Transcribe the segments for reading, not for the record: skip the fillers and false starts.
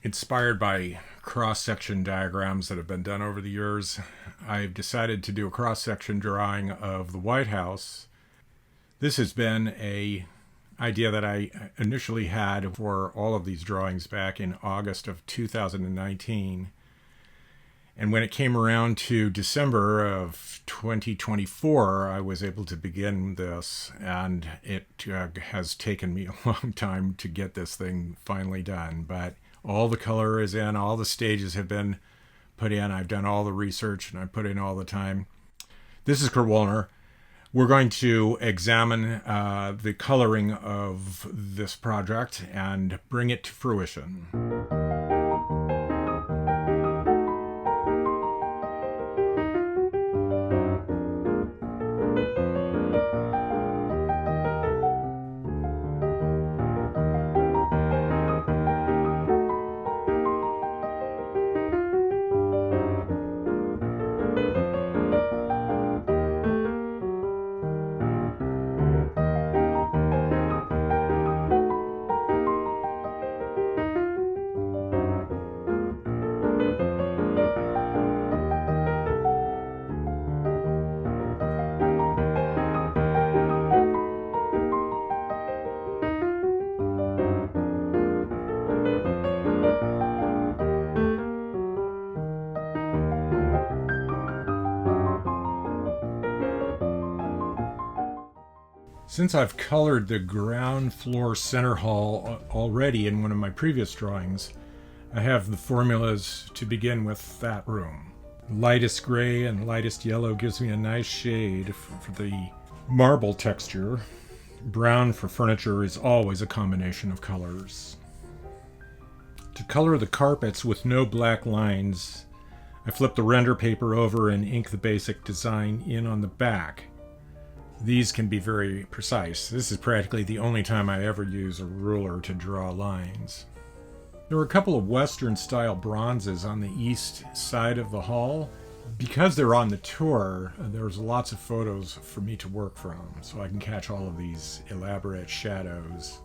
Inspired by cross-section diagrams that have been done over the years, I've decided to do a cross-section drawing of the White House. This has been a idea that I initially had for all of these drawings back in August of 2019. And when it came around to December of 2024, I was able to begin this, and it has taken me a long time to get this thing finally done. But all the color is in, all the stages have been put in. I've done all the research, and I put in all the time. This is Kurt Wollner. We're going to examine the coloring of this project and bring it to fruition. Since I've colored the ground floor center hall already in one of my previous drawings, I have the formulas to begin with that room. Lightest gray and lightest yellow gives me a nice shade for the marble texture. Brown for furniture is always a combination of colors. To color the carpets with no black lines, I flip the render paper over and ink the basic design in on the back. These can be very precise. This is practically the only time I ever use a ruler to draw lines. There were a couple of Western-style bronzes on the east side of the hall. Because they're on the tour, there's lots of photos for me to work from, so I can catch all of these elaborate shadows.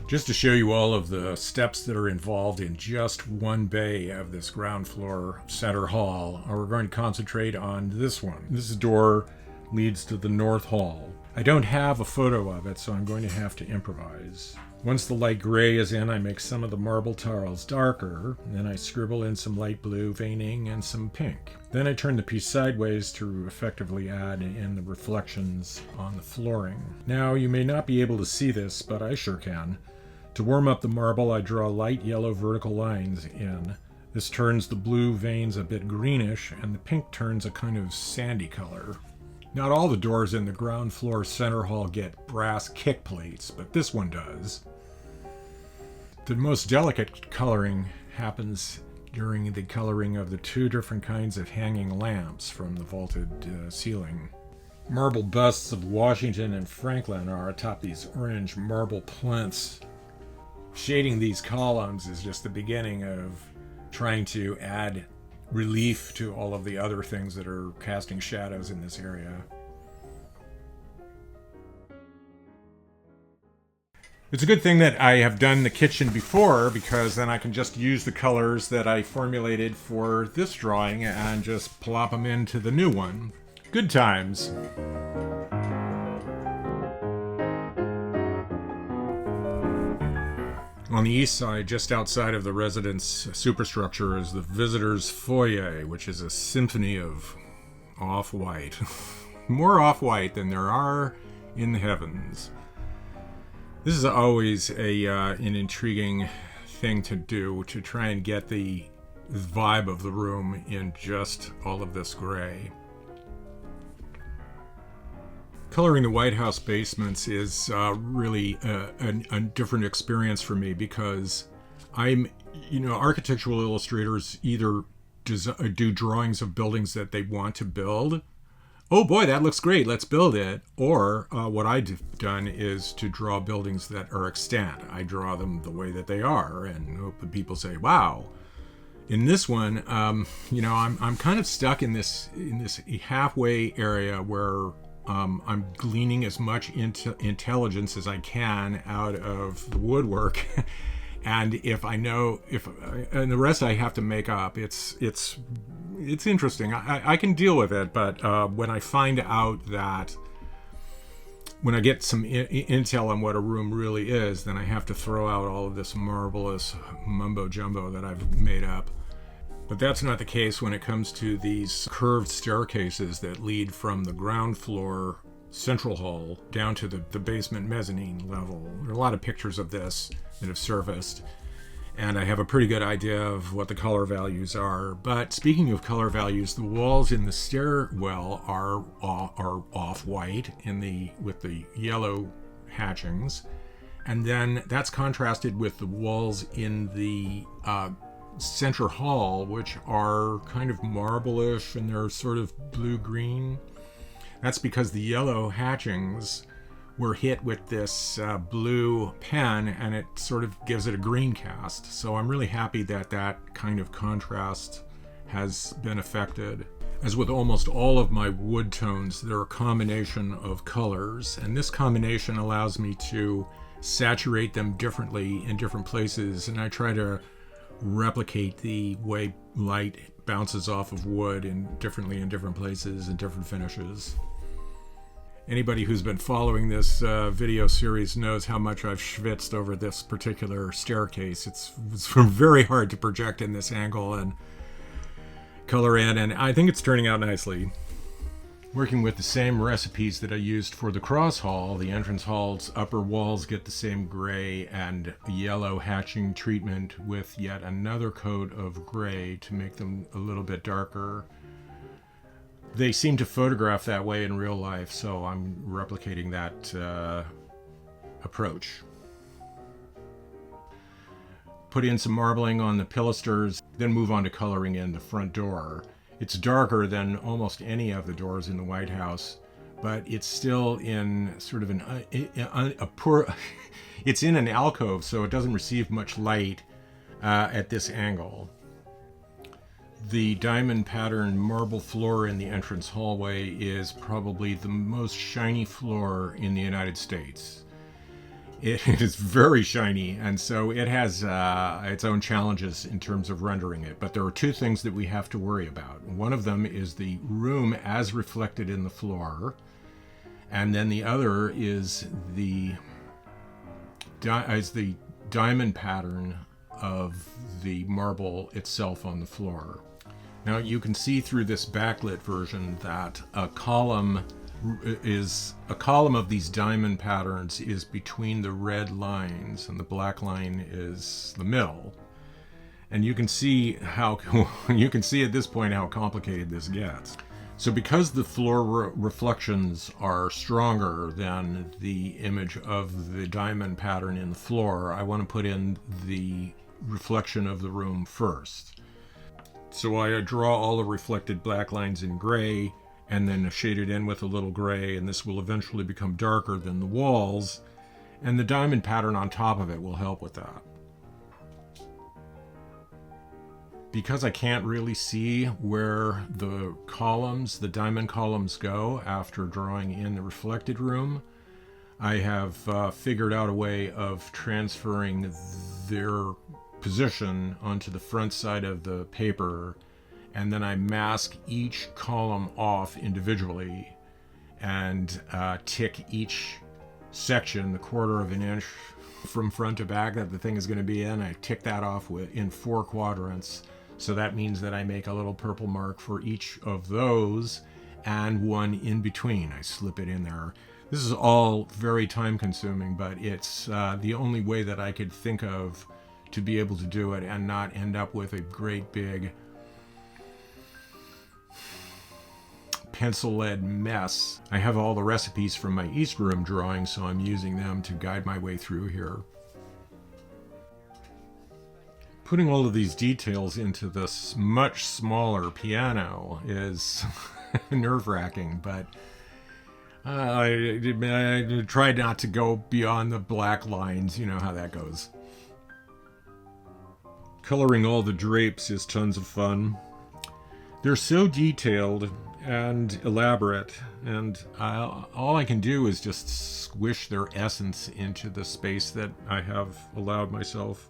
Just to show you all of the steps that are involved in just one bay of this ground floor center hall, we're going to concentrate on this one. This door leads to the north hall. I don't have a photo of it, so I'm going to have to improvise. Once the light gray is in, I make some of the marble tiles darker, then I scribble in some light blue veining and some pink. Then I turn the piece sideways to effectively add in the reflections on the flooring. Now, you may not be able to see this, but I sure can. To warm up the marble, I draw light yellow vertical lines in. This turns the blue veins a bit greenish, and the pink turns a kind of sandy color. Not all the doors in the ground floor center hall get brass kick plates, but this one does. The most delicate coloring happens during the coloring of the two different kinds of hanging lamps from the vaulted ceiling. Marble busts of Washington and Franklin are atop these orange marble plinths. Shading these columns is just the beginning of trying to add relief to all of the other things that are casting shadows in this area. It's a good thing that I have done the kitchen before, because then I can just use the colors that I formulated for this drawing and just plop them into the new one. Good times. On the east side, just outside of the residence superstructure, is the visitor's foyer, which is a symphony of off-white. More off-white than there are in the heavens. This is always an intriguing thing to do, to try and get the vibe of the room in just all of this gray. Coloring the White House basements is really a different experience for me, because architectural illustrators either do drawings of buildings that they want to build. Oh boy, that looks great, let's build it. Or what I've done is to draw buildings that are extant. I draw them the way that they are and hope that people say, wow. In this one, I'm kind of stuck in this halfway area where I'm gleaning as much intelligence as I can out of the woodwork And and the rest I have to make up. It's interesting. I can deal with it, but when I find out that when I get some intel on what a room really is, then I have to throw out all of this marvelous mumbo jumbo that I've made up. But that's not the case when it comes to these curved staircases that lead from the ground floor central hall down to the basement mezzanine level. There are a lot of pictures of this that have surfaced, and I have a pretty good idea of what the color values are. But speaking of color values, the walls in the stairwell are off-white with the yellow hatchings, and then that's contrasted with the walls in the center hall, which are kind of marble-ish, and they're sort of blue-green. That's because the yellow hatchings were hit with this blue pen, and it sort of gives it a green cast. So I'm really happy that that kind of contrast has been affected. As with almost all of my wood tones, they're a combination of colors, and this combination allows me to saturate them differently in different places, and I try to replicate the way light bounces off of wood differently in different places and different finishes. Anybody who's been following this video series knows how much I've schwitzed over this particular staircase. It's very hard to project in this angle and color in, and I think it's turning out nicely. Working with the same recipes that I used for the cross hall, the entrance hall's upper walls get the same gray and yellow hatching treatment with yet another coat of gray to make them a little bit darker. They seem to photograph that way in real life, so I'm replicating that approach. Put in some marbling on the pilasters, then move on to coloring in the front door. It's darker than almost any of the doors in the White House, but it's still in sort of it's in an alcove, so it doesn't receive much light at this angle. The diamond pattern marble floor in the entrance hallway is probably the most shiny floor in the United States. It is very shiny, and so it has its own challenges in terms of rendering it. But there are two things that we have to worry about. One of them is the room as reflected in the floor, and then the other is the diamond pattern of the marble itself on the floor. Now you can see through this backlit version that a column of these diamond patterns is between the red lines, and the black line is the middle. And you can see at this point how complicated this gets. So because the floor reflections are stronger than the image of the diamond pattern in the floor, I want to put in the reflection of the room first. So I draw all the reflected black lines in gray, and then shade it in with a little gray, and this will eventually become darker than the walls, and the diamond pattern on top of it will help with that. Because I can't really see where the diamond columns go after drawing in the reflected room, I have figured out a way of transferring their position onto the front side of the paper, and then I mask each column off individually and tick each section, the 1/4 of an inch from front to back that the thing is going to be in. I tick that off in 4 quadrants. So that means that I make a little purple mark for each of those and one in between. I slip it in there. This is all very time consuming, but it's the only way that I could think of to be able to do it and not end up with a great big pencil lead mess. I have all the recipes from my East Room drawing, so I'm using them to guide my way through here. Putting all of these details into this much smaller piano is nerve-wracking, but I tried not to go beyond the black lines. You know how that goes. Coloring all the drapes is tons of fun. They're so detailed and elaborate, and all I can do is just squish their essence into the space that I have allowed myself.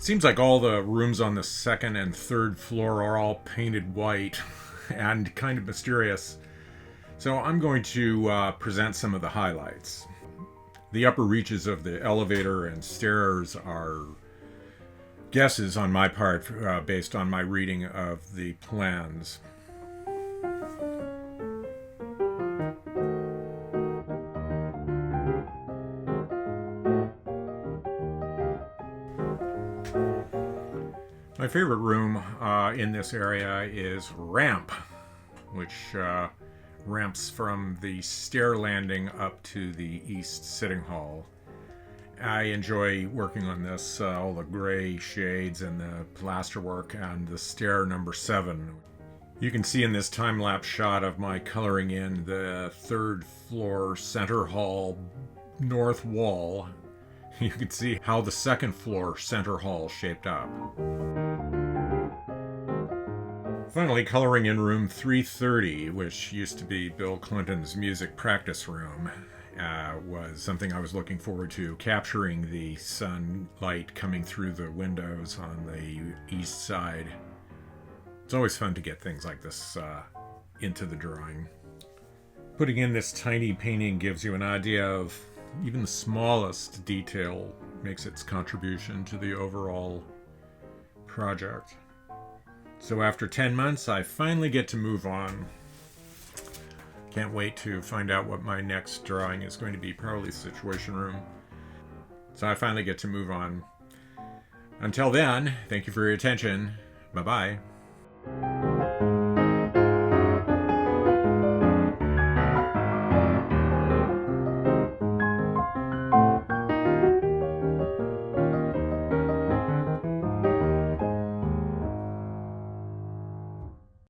Seems like all the rooms on the second and third floor are all painted white and kind of mysterious. So I'm going to present some of the highlights. The upper reaches of the elevator and stairs are guesses on my part based on my reading of the plans. My favorite room in this area is Ramp, which ramps from the stair landing up to the east sitting hall. I enjoy working on this, all the gray shades and the plasterwork and the stair number 7. You can see in this time-lapse shot of my coloring in the third floor center hall north wall. You can see how the second floor center hall shaped up. Finally, coloring in room 330, which used to be Bill Clinton's music practice room, was something I was looking forward to, capturing the sunlight coming through the windows on the east side. It's always fun to get things like this into the drawing. Putting in this tiny painting gives you an idea of even the smallest detail makes its contribution to the overall project. So after 10 months, I finally get to move on. Can't wait to find out what my next drawing is going to be, probably Situation Room. So I finally get to move on. Until then, thank you for your attention. Bye-bye.